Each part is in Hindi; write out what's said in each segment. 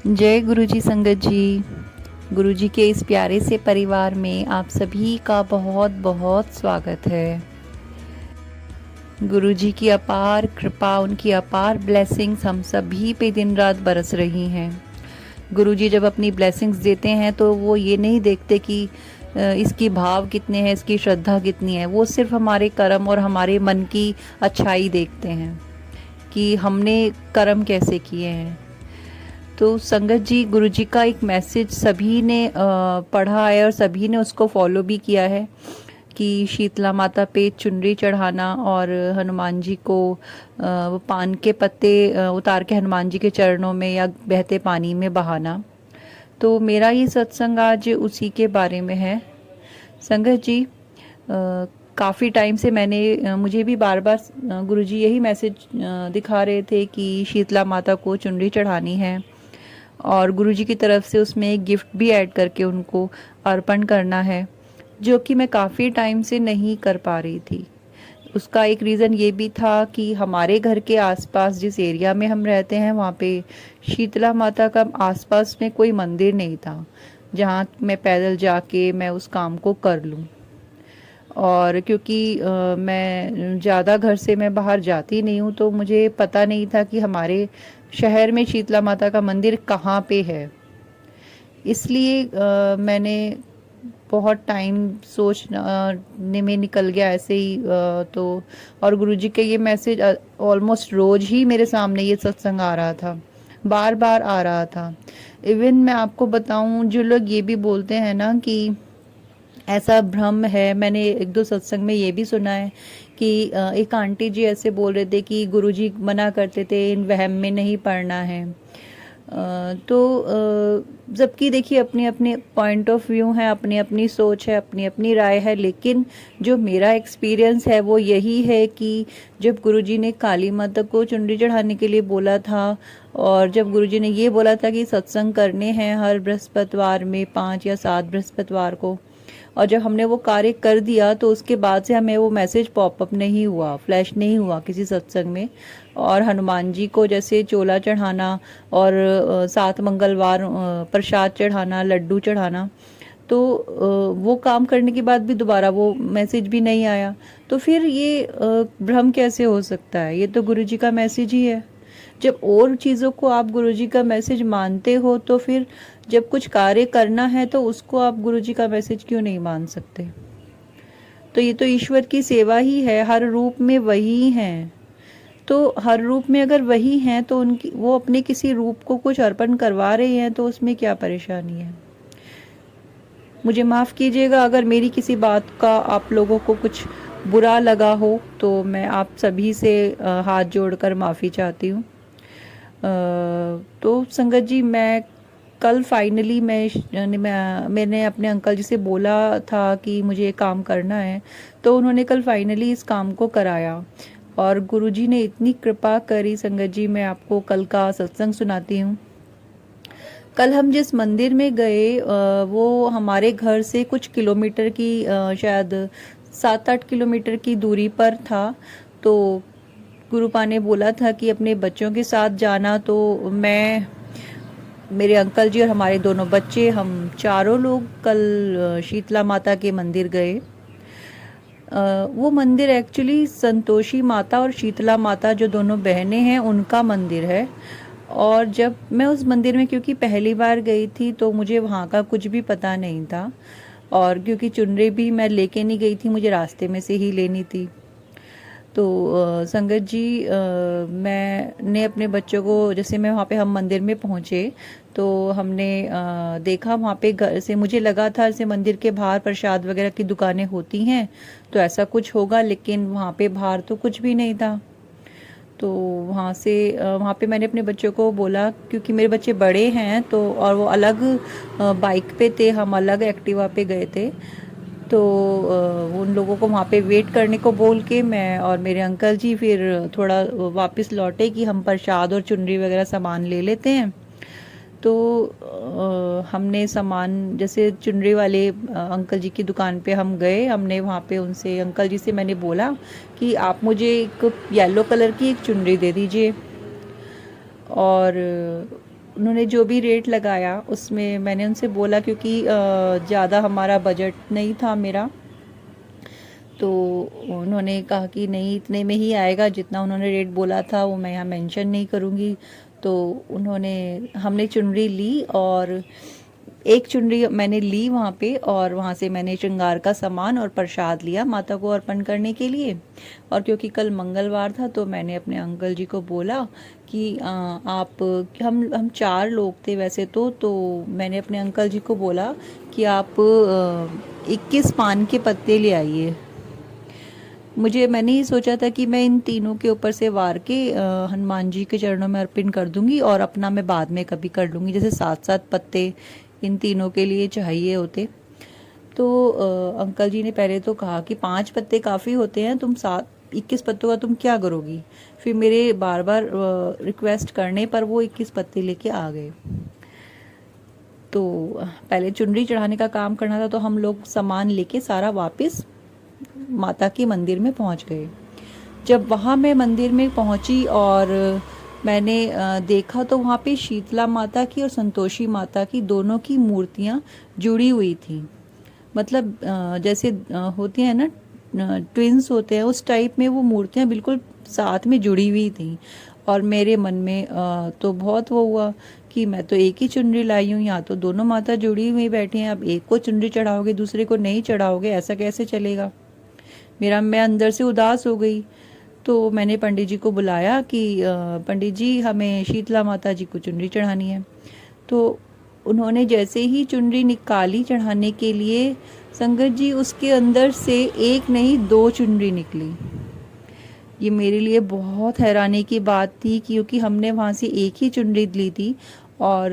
जय गुरुजी संगत जी। गुरुजी के इस प्यारे से परिवार में आप सभी का बहुत बहुत स्वागत है। गुरुजी की अपार कृपा, उनकी अपार ब्लेसिंग्स हम सभी पे दिन रात बरस रही हैं। गुरुजी जब अपनी ब्लेसिंग्स देते हैं तो वो ये नहीं देखते कि इसकी भाव कितने हैं, इसकी श्रद्धा कितनी है। वो सिर्फ हमारे कर्म और हमारे मन की अच्छाई देखते हैं कि हमने कर्म कैसे किए हैं। तो संगत जी, गुरुजी का एक मैसेज सभी ने पढ़ा है और सभी ने उसको फॉलो भी किया है कि शीतला माता पे चुनरी चढ़ाना और हनुमान जी को वो पान के पत्ते उतार के हनुमान जी के चरणों में या बहते पानी में बहाना। तो मेरा ये सत्संग आज उसी के बारे में है। संगत जी, काफ़ी टाइम से मुझे भी बार बार गुरुजी यही मैसेज दिखा रहे थे कि शीतला माता को चुनरी चढ़ानी है और गुरुजी की तरफ से उसमें एक गिफ्ट भी ऐड करके उनको अर्पण करना है, जो कि मैं काफ़ी टाइम से नहीं कर पा रही थी। उसका एक रीज़न ये भी था कि हमारे घर के आसपास जिस एरिया में हम रहते हैं वहाँ पे शीतला माता का आसपास में कोई मंदिर नहीं था जहाँ मैं पैदल जाके मैं उस काम को कर लूँ। और क्योंकि मैं ज़्यादा घर से मैं बाहर जाती नहीं हूँ तो मुझे पता नहीं था कि हमारे शहर में शीतला माता का मंदिर कहाँ पे है। इसलिए मैंने बहुत टाइम सोचने में निकल गया ऐसे ही। तो और गुरुजी के ये मैसेज ऑलमोस्ट रोज ही मेरे सामने ये सत्संग आ रहा था, बार बार आ रहा था। इवन मैं आपको बताऊं, जो लोग ये भी बोलते हैं ना कि ऐसा भ्रम है, मैंने एक दो सत्संग में ये भी सुना है कि एक आंटी जी ऐसे बोल रहे थे कि गुरुजी मना करते थे इन वहम में नहीं पढ़ना है। तो सबकी देखिए अपनी अपनी पॉइंट ऑफ व्यू है, अपनी अपनी सोच है, अपनी अपनी राय है। लेकिन जो मेरा एक्सपीरियंस है वो यही है कि जब गुरुजी ने काली माता को चुनरी चढ़ाने के लिए बोला था और जब गुरुजी ने ये बोला था कि सत्संग करने हैं हर बृहस्पतिवार में 5 या 7 बृहस्पतिवार को, और जब हमने वो कार्य कर दिया तो उसके बाद से हमें वो मैसेज पॉपअप नहीं हुआ, फ्लैश नहीं हुआ किसी सत्संग में। और हनुमान जी को जैसे चोला चढ़ाना और 7 मंगलवार प्रसाद चढ़ाना, लड्डू चढ़ाना, तो वो काम करने के बाद भी दोबारा वो मैसेज भी नहीं आया। तो फिर ये भ्रम कैसे हो सकता है? ये तो गुरुजी का मैसेज ही है। जब और चीज़ों को आप गुरुजी का मैसेज मानते हो तो फिर जब कुछ कार्य करना है तो उसको आप गुरुजी का मैसेज क्यों नहीं मान सकते? तो ये तो ईश्वर की सेवा ही है, हर रूप में वही हैं। तो हर रूप में अगर वही हैं तो उनकी वो अपने किसी रूप को कुछ अर्पण करवा रहे हैं तो उसमें क्या परेशानी है? मुझे माफ़ कीजिएगा अगर मेरी किसी बात का आप लोगों को कुछ बुरा लगा हो, तो मैं आप सभी से हाथ जोड़कर माफ़ी चाहती हूँ। तो संगत जी, मैं कल फाइनली मैंने अपने अंकल जी से बोला था कि मुझे ये काम करना है, तो उन्होंने कल फाइनली इस काम को कराया और गुरुजी ने इतनी कृपा करी। संगत जी, मैं आपको कल का सत्संग सुनाती हूँ। कल हम जिस मंदिर में गए वो हमारे घर से कुछ किलोमीटर की शायद 7-8 किलोमीटर की दूरी पर था। तो गुरुपा ने बोला था कि अपने बच्चों के साथ जाना, तो मैं, मेरे अंकल जी और हमारे दोनों बच्चे, हम चारों लोग कल शीतला माता के मंदिर गए। वो मंदिर एक्चुअली संतोषी माता और शीतला माता जो दोनों बहनें हैं उनका मंदिर है। और जब मैं उस मंदिर में क्योंकि पहली बार गई थी तो मुझे वहाँ का कुछ भी पता नहीं था, और क्योंकि चुनरी भी मैं लेके नहीं गई थी, मुझे रास्ते में से ही लेनी थी। तो संगत जी, मैंने अपने बच्चों को, जैसे मैं वहाँ पे, हम मंदिर में पहुँचे तो हमने देखा वहाँ पे, घर से मुझे लगा था जैसे मंदिर के बाहर प्रसाद वगैरह की दुकानें होती हैं तो ऐसा कुछ होगा, लेकिन वहाँ पे बाहर तो कुछ भी नहीं था। तो वहाँ पे मैंने अपने बच्चों को बोला, क्योंकि मेरे बच्चे बड़े हैं तो, और वो अलग बाइक पे थे, हम अलग एक्टिवा पे गए थे। तो उन लोगों को वहाँ पे वेट करने को बोल के मैं और मेरे अंकल जी फिर थोड़ा वापस लौटे कि हम प्रसाद और चुनरी वगैरह सामान ले लेते हैं। तो हमने सामान, जैसे चुनरी वाले अंकल जी की दुकान पे हम गए, हमने वहाँ पे उनसे, अंकल जी से मैंने बोला कि आप मुझे एक येलो कलर की एक चुनरी दे दीजिए। और उन्होंने जो भी रेट लगाया उसमें मैंने उनसे बोला, क्योंकि ज़्यादा हमारा बजट नहीं था मेरा, तो उन्होंने कहा कि नहीं इतने में ही आएगा, जितना उन्होंने रेट बोला था वो मैं यहाँ मेंशन नहीं करूँगी। तो हमने चुनरी ली, और एक चुनरी मैंने ली वहाँ पे, और वहाँ से मैंने श्रृंगार का सामान और प्रसाद लिया माता को अर्पण करने के लिए। और क्योंकि कल मंगलवार था तो मैंने अपने अंकल जी को बोला कि आप, हम 4 लोग थे वैसे तो मैंने अपने अंकल जी को बोला कि आप 21 पान के पत्ते ले आइए। मैंने ही सोचा था कि मैं इन तीनों के ऊपर से वार के हनुमान जी के चरणों में अर्पण कर दूंगी, और अपना मैं बाद में कभी कर लूँगी, जैसे 7-7 पत्ते इन तीनों के लिए चाहिए होते। तो अंकल जी ने पहले तो कहा कि 5 पत्ते काफ़ी होते हैं, तुम 21 पत्तों का तुम क्या करोगी। फिर मेरे बार बार रिक्वेस्ट करने पर वो 21 पत्ते लेके आ गए। तो पहले चुनरी चढ़ाने का काम करना था, तो हम लोग सामान लेके सारा वापस माता के मंदिर में पहुंच गए। जब वहाँ मैं मंदिर में पहुंची और मैंने देखा, तो वहाँ पे शीतला माता की और संतोषी माता की दोनों की मूर्तियाँ जुड़ी हुई थी। मतलब जैसे होती हैं ना, ट्विंस होते हैं, उस टाइप में वो मूर्तियाँ बिल्कुल साथ में जुड़ी हुई थी। और मेरे मन में तो बहुत वो हुआ कि मैं तो एक ही चुनरी लाई हूँ, यहाँ तो दोनों माता जुड़ी हुई बैठी हैं, अब एक को चुनरी चढ़ाओगे दूसरे को नहीं चढ़ाओगे, ऐसा कैसे चलेगा। मैं अंदर से उदास हो गई। तो मैंने पंडित जी को बुलाया कि पंडित जी, हमें शीतला माता जी को चुनरी चढ़ानी है। तो उन्होंने जैसे ही चुनरी निकाली चढ़ाने के लिए, संगत जी उसके अंदर से एक नहीं 2 चुनरी निकली। ये मेरे लिए बहुत हैरानी की बात थी, क्योंकि हमने वहाँ से एक ही चुनरी ली थी, और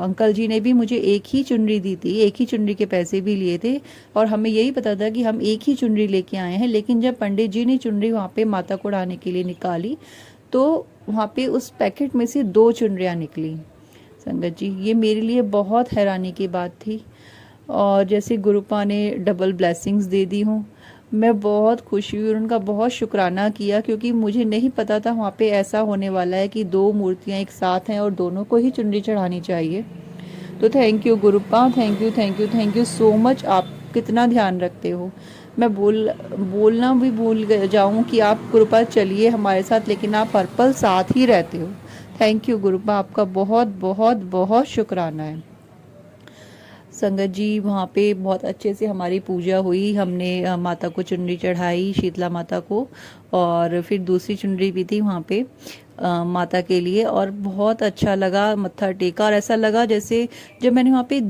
अंकल जी ने भी मुझे एक ही चुनरी दी थी, एक ही चुनरी के पैसे भी लिए थे, और हमें यही पता था कि हम एक ही चुनरी लेके आए हैं। लेकिन जब पंडित जी ने चुनरी वहाँ पे माता को उड़ाने के लिए निकाली, तो वहाँ पे उस पैकेट में से 2 चुनरियाँ निकली। संगत जी, ये मेरे लिए बहुत हैरानी की बात थी। और जैसे गुरुपा ने डबल ब्लेसिंग्स दे दी हूँ, मैं बहुत खुश हुई और उनका बहुत शुक्राना किया, क्योंकि मुझे नहीं पता था वहाँ पे ऐसा होने वाला है कि 2 मूर्तियाँ एक साथ हैं और दोनों को ही चुनरी चढ़ानी चाहिए। तो thank you Gurupa, thank you thank you thank you so much. आप कितना ध्यान रखते हो। मैं बोलना भी भूल जाऊँ कि आप गुरुपा चलिए हमारे साथ, लेकिन आप हर पल साथ ही रहते हो। थैंक यू गुरुपा, आपका बहुत बहुत बहुत शुक्राना है। संगत जी, वहाँ पे बहुत अच्छे से हमारी पूजा हुई। हमने माता को चुनरी चढ़ाई, शीतला माता को, और फिर दूसरी चुनरी भी थी वहाँ पे माता के लिए, और बहुत अच्छा लगा। मत्था टेका, और ऐसा लगा जैसे जब मैंने वहाँ पे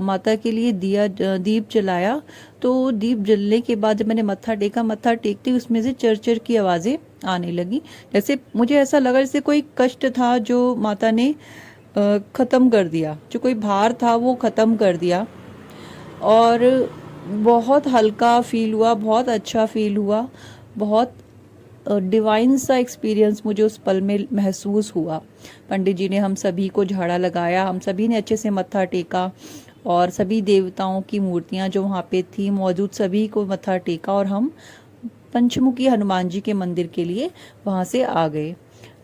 माता के लिए दीप जलाया, तो दीप जलने के बाद जब मैंने मत्था टेका, मत्था टेकते उसमें से चरचर की आवाज़ें आने लगी। जैसे मुझे ऐसा लगा जैसे कोई कष्ट था जो माता ने ख़त्म कर दिया, जो कोई भार था वो ख़त्म कर दिया, और बहुत हल्का फील हुआ, बहुत अच्छा फील हुआ, बहुत डिवाइन सा एक्सपीरियंस मुझे उस पल में महसूस हुआ। पंडित जी ने हम सभी को झाड़ा लगाया, हम सभी ने अच्छे से मत्था टेका, और सभी देवताओं की मूर्तियां जो वहाँ पे थी मौजूद, सभी को मत्था टेका, और हम पंचमुखी हनुमान जी के मंदिर के लिए वहाँ से आ गए।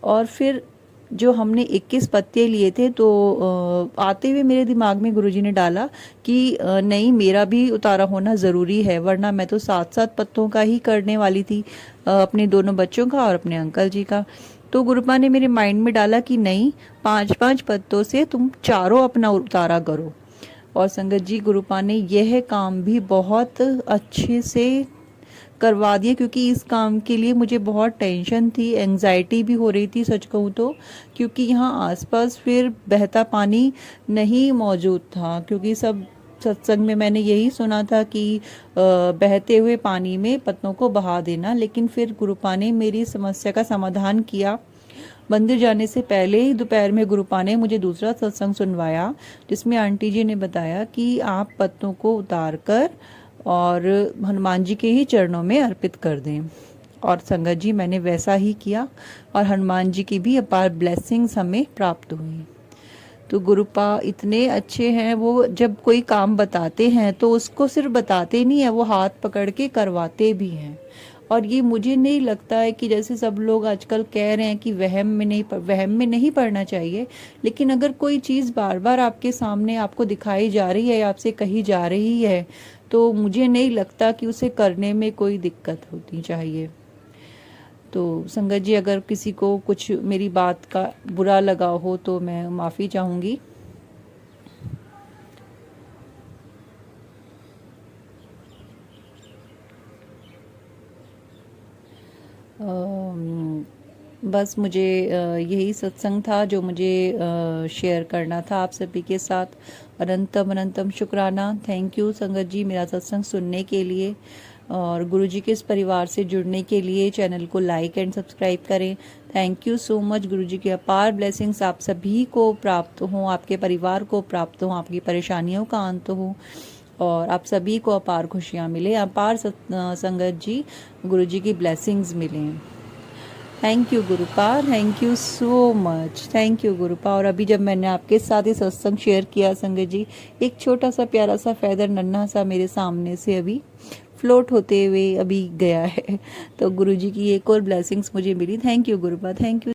और फिर जो हमने 21 पत्ते लिए थे, तो आते हुए मेरे दिमाग में गुरुजी ने डाला कि नहीं, मेरा भी उतारा होना ज़रूरी है, वरना मैं तो 7-7 पत्तों का ही करने वाली थी, अपने दोनों बच्चों का और अपने अंकल जी का। तो गुरुपा ने मेरे माइंड में डाला कि नहीं, 5-5 पत्तों से तुम चारों अपना उतारा करो। और संगत जी, गुरुपा ने यह काम भी बहुत अच्छे से करवा दिया, क्योंकि इस काम के लिए मुझे बहुत टेंशन थी, एंजाइटी भी हो रही थी सच कहूँ तो, क्योंकि यहाँ आसपास फिर बहता पानी नहीं मौजूद था। क्योंकि सब सत्संग में मैंने यही सुना था कि बहते हुए पानी में पत्तों को बहा देना, लेकिन फिर गुरुपा ने मेरी समस्या का समाधान किया। मंदिर जाने से पहले ही दोपहर में गुरुपा ने मुझे दूसरा सत्संग सुनवाया, जिसमें आंटी जी ने बताया कि आप पत्तों को उतार कर और हनुमान जी के ही चरणों में अर्पित कर दें। और संगत जी, मैंने वैसा ही किया, और हनुमान जी की भी अपार ब्लेसिंग्स हमें प्राप्त हुई। तो गुरुपा इतने अच्छे हैं, वो जब कोई काम बताते हैं तो उसको सिर्फ बताते नहीं है, वो हाथ पकड़ के करवाते भी हैं। और ये मुझे नहीं लगता है कि जैसे सब लोग आजकल कह रहे हैं कि वहम में नहीं पड़ना चाहिए, लेकिन अगर कोई चीज़ बार बार आपके सामने आपको दिखाई जा रही है, आपसे कही जा रही है, तो मुझे नहीं लगता कि उसे करने में कोई दिक्कत होती चाहिए। तो संगत जी, अगर किसी को कुछ मेरी बात का बुरा लगा हो तो मैं माफ़ी चाहूँगी। बस मुझे यही सत्संग था जो मुझे शेयर करना था आप सभी के साथ। अनंतम अनंतम शुक्राना। थैंक यू संगत जी मेरा सत्संग सुनने के लिए और गुरु जी के इस परिवार से जुड़ने के लिए। चैनल को लाइक एंड सब्सक्राइब करें। Thank you so much. गुरु जी की अपार ब्लेसिंग्स आप सभी को प्राप्त हों, आपके परिवार को प्राप्त हों, आपकी परेशानियों का अंत हो और आप सभी को अपार खुशियाँ मिले, अपार संगत जी गुरु जी की ब्लेसिंग्स मिलें। Thank you Gurupa, thank you so much, thank you Gurupa. और अभी जब मैंने आपके साथ ही सत्संग शेयर किया संगत जी, एक छोटा सा प्यारा सा फैदर नन्हा सा मेरे सामने से अभी फ्लोट होते हुए अभी गया है। तो गुरु जी की एक और ब्लेसिंग्स मुझे मिली। Thank you Gurupa, thank you.